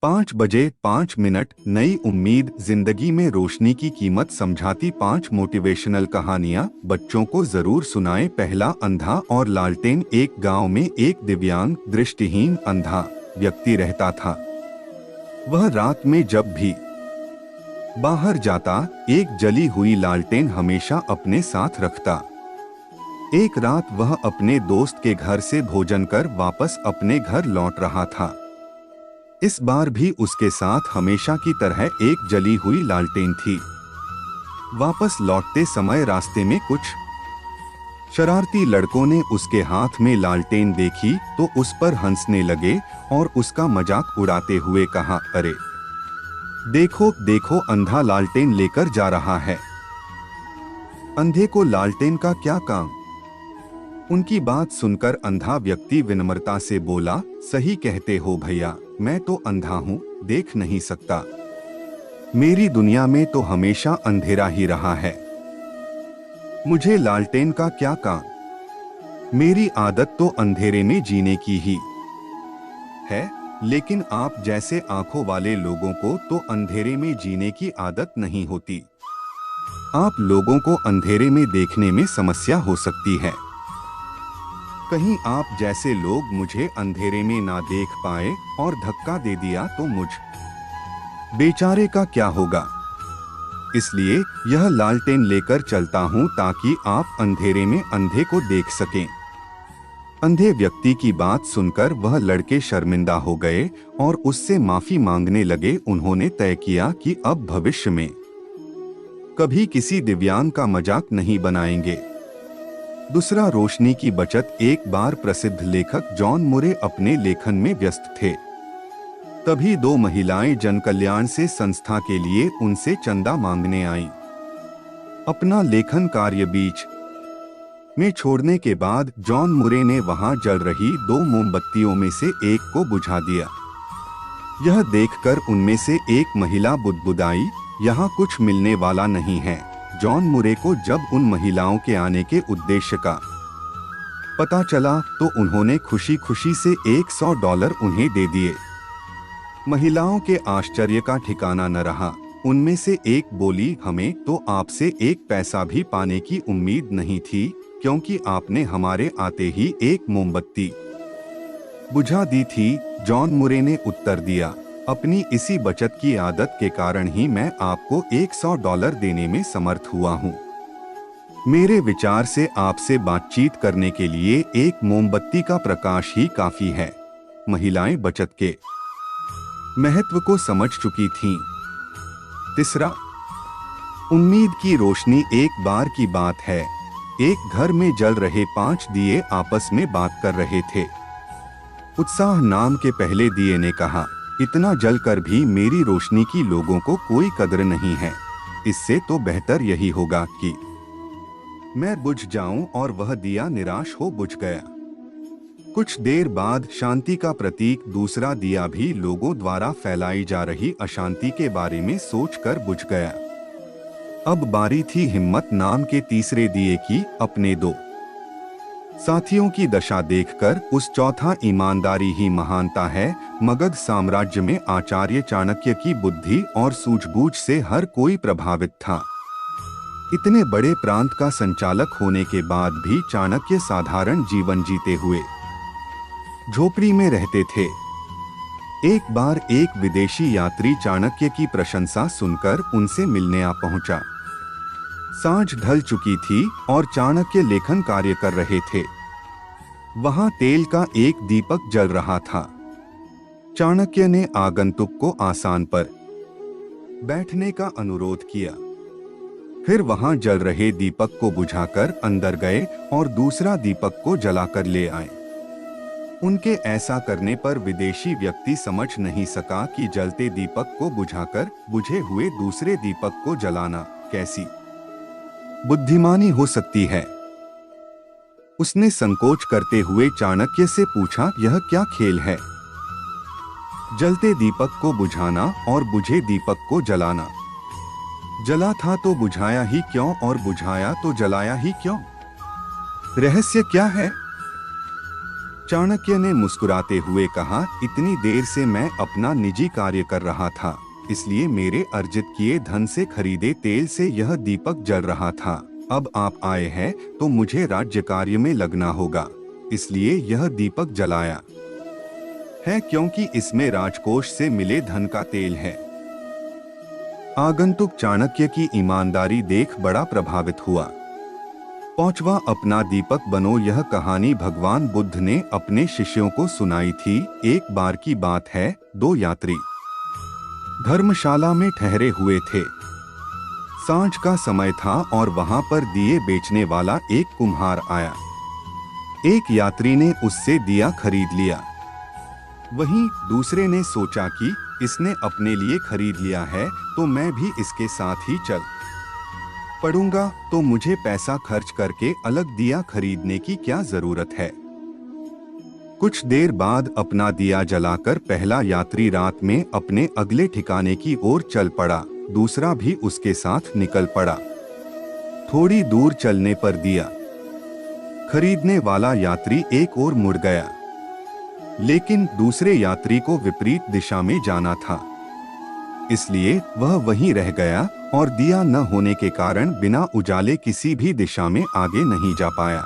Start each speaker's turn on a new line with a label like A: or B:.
A: 5 बजे 5 मिनट नई उम्मीद जिंदगी में रोशनी की कीमत समझाती 5 मोटिवेशनल कहानियां बच्चों को जरूर सुनाएं। पहला, अंधा और लालटेन। एक गांव में एक दिव्यांग दृष्टिहीन अंधा व्यक्ति रहता था। वह रात में जब भी बाहर जाता, एक जली हुई लालटेन हमेशा अपने साथ रखता। एक रात वह अपने दोस्त के घर से भोजन कर वापस अपने घर लौट रहा था। इस बार भी उसके साथ हमेशा की तरह एक जली हुई लालटेन थी। वापस लौटते समय रास्ते में कुछ शरारती लड़कों ने उसके हाथ में लालटेन देखी तो उस पर हंसने लगे और उसका मजाक उड़ाते हुए कहा, अरे देखो देखो, अंधा लालटेन लेकर जा रहा है। अंधे को लालटेन का क्या काम? उनकी बात सुनकर अंधा व्यक्ति विनम्रता से बोला, सही कहते हो भैया, मैं तो अंधा हूँ, देख नहीं सकता। मेरी दुनिया में तो हमेशा अंधेरा ही रहा है। मुझे लालटेन का क्या काम? मेरी आदत तो अंधेरे में जीने की ही है। लेकिन आप जैसे आंखों वाले लोगों को तो अंधेरे में जीने की आदत नहीं होती। आप लोगों को अंधेरे में देखने में समस्या हो सकती है। कहीं आप जैसे लोग मुझे अंधेरे में ना देख पाए और धक्का दे दिया तो मुझ बेचारे का क्या होगा? इसलिए यह लालटेन लेकर चलता हूँ ताकि आप अंधेरे में अंधे को देख सकें। अंधे व्यक्ति की बात सुनकर वह लड़के शर्मिंदा हो गए और उससे माफी मांगने लगे। उन्होंने तय किया कि अब भविष्य में कभी किसी दिव्यांग का मजाक नहीं बनाएंगे। दूसरा, रोशनी की बचत। एक बार प्रसिद्ध लेखक जॉन मुरे अपने लेखन में व्यस्त थे। तभी दो महिलाएं जनकल्याण से संस्था के लिए उनसे चंदा मांगने आईं। अपना लेखन कार्य बीच में छोड़ने के बाद जॉन मुरे ने वहां जल रही 2 मोमबत्तियों में से एक को बुझा दिया। यह देखकर उनमें से एक महिला बुदबुदाई, यहाँ कुछ मिलने वाला नहीं है। जॉन मुरे को जब उन महिलाओं के आने के उद्देश्य का पता चला तो उन्होंने खुशी खुशी से $100 उन्हें दे दिए। महिलाओं के आश्चर्य का ठिकाना न रहा। उनमें से एक बोली, हमें तो आपसे 1 पैसा भी पाने की उम्मीद नहीं थी, क्योंकि आपने हमारे आते ही 1 मोमबत्ती बुझा दी थी। जॉन मुरे ने उत्तर दिया, अपनी इसी बचत की आदत के कारण ही मैं आपको $100 देने में समर्थ हुआ हूँ। मेरे विचार से आपसे बातचीत करने के लिए 1 मोमबत्ती का प्रकाश ही काफी है। महिलाएं बचत के महत्व को समझ चुकी थीं। तीसरा, उम्मीद की रोशनी। एक बार की बात है, एक घर में जल रहे 5 दिए आपस में बात कर रहे थे। उत्साह नाम के पहले दिए ने कहा, इतना जलकर भी मेरी रोशनी की लोगों को कोई कदर नहीं है। इससे तो बेहतर यही होगा कि मैं बुझ जाऊं। और वह दिया निराश हो बुझ गया। कुछ देर बाद शांति का प्रतीक दूसरा दिया भी लोगों द्वारा फैलाई जा रही अशांति के बारे में सोचकर बुझ गया। अब बारी थी हिम्मत नाम के तीसरे दिए की। अपने 2 साथियों की दशा देखकर उस चौथा ईमानदारी ही महानता है। मगध साम्राज्य में आचार्य चाणक्य की बुद्धि और सूझबूझ से हर कोई प्रभावित था। इतने बड़े प्रांत का संचालक होने के बाद भी चाणक्य साधारण जीवन जीते हुए झोपड़ी में रहते थे। एक बार एक विदेशी यात्री चाणक्य की प्रशंसा सुनकर उनसे मिलने आ पहुंचा। सांझ ढल चुकी थी और चाणक्य लेखन कार्य कर रहे थे। वहां तेल का एक दीपक जल रहा था। चाणक्य ने आगंतुक को आसन पर बैठने का अनुरोध किया। फिर वहां जल रहे दीपक को बुझाकर अंदर गए और दूसरा दीपक को जलाकर ले आए। उनके ऐसा करने पर विदेशी व्यक्ति समझ नहीं सका कि जलते दीपक को बुझाकर बुझे हुए दूसरे दीपक को जलाना कैसी बुद्धिमानी हो सकती है। उसने संकोच करते हुए चाणक्य से पूछा, यह क्या खेल है? जलते दीपक को बुझाना और बुझे दीपक को जलाना। जला था तो बुझाया ही क्यों और बुझाया तो जलाया ही क्यों? रहस्य क्या है? चाणक्य ने मुस्कुराते हुए कहा, इतनी देर से मैं अपना निजी कार्य कर रहा था, इसलिए मेरे अर्जित किए धन से खरीदे तेल से यह दीपक जल रहा था। अब आप आए हैं तो मुझे राज्य कार्य में लगना होगा, इसलिए यह दीपक जलाया है, क्योंकि इसमें राजकोष से मिले धन का तेल है। आगंतुक चाणक्य की ईमानदारी देख बड़ा प्रभावित हुआ। 5वां अपना दीपक बनो। यह कहानी भगवान बुद्ध ने अपने शिष्यों को सुनाई थी। एक बार की बात है, 2 यात्री धर्मशाला में ठहरे हुए थे। सांझ का समय था और वहां पर दिए बेचने वाला एक कुम्हार आया। एक यात्री ने उससे दिया खरीद लिया। वहीं दूसरे ने सोचा कि इसने अपने लिए खरीद लिया है तो मैं भी इसके साथ ही चल पड़ूंगा, तो मुझे पैसा खर्च करके अलग दिया खरीदने की क्या जरूरत है। कुछ देर बाद अपना दिया जलाकर पहला यात्री रात में अपने अगले ठिकाने की ओर चल पड़ा। दूसरा भी उसके साथ निकल पड़ा। थोड़ी दूर चलने पर दिया खरीदने वाला यात्री एक ओर मुड़ गया, लेकिन दूसरे यात्री को विपरीत दिशा में जाना था, इसलिए वह वहीं रह गया और दिया न होने के कारण बिना उजाले किसी भी दिशा में आगे नहीं जा पाया।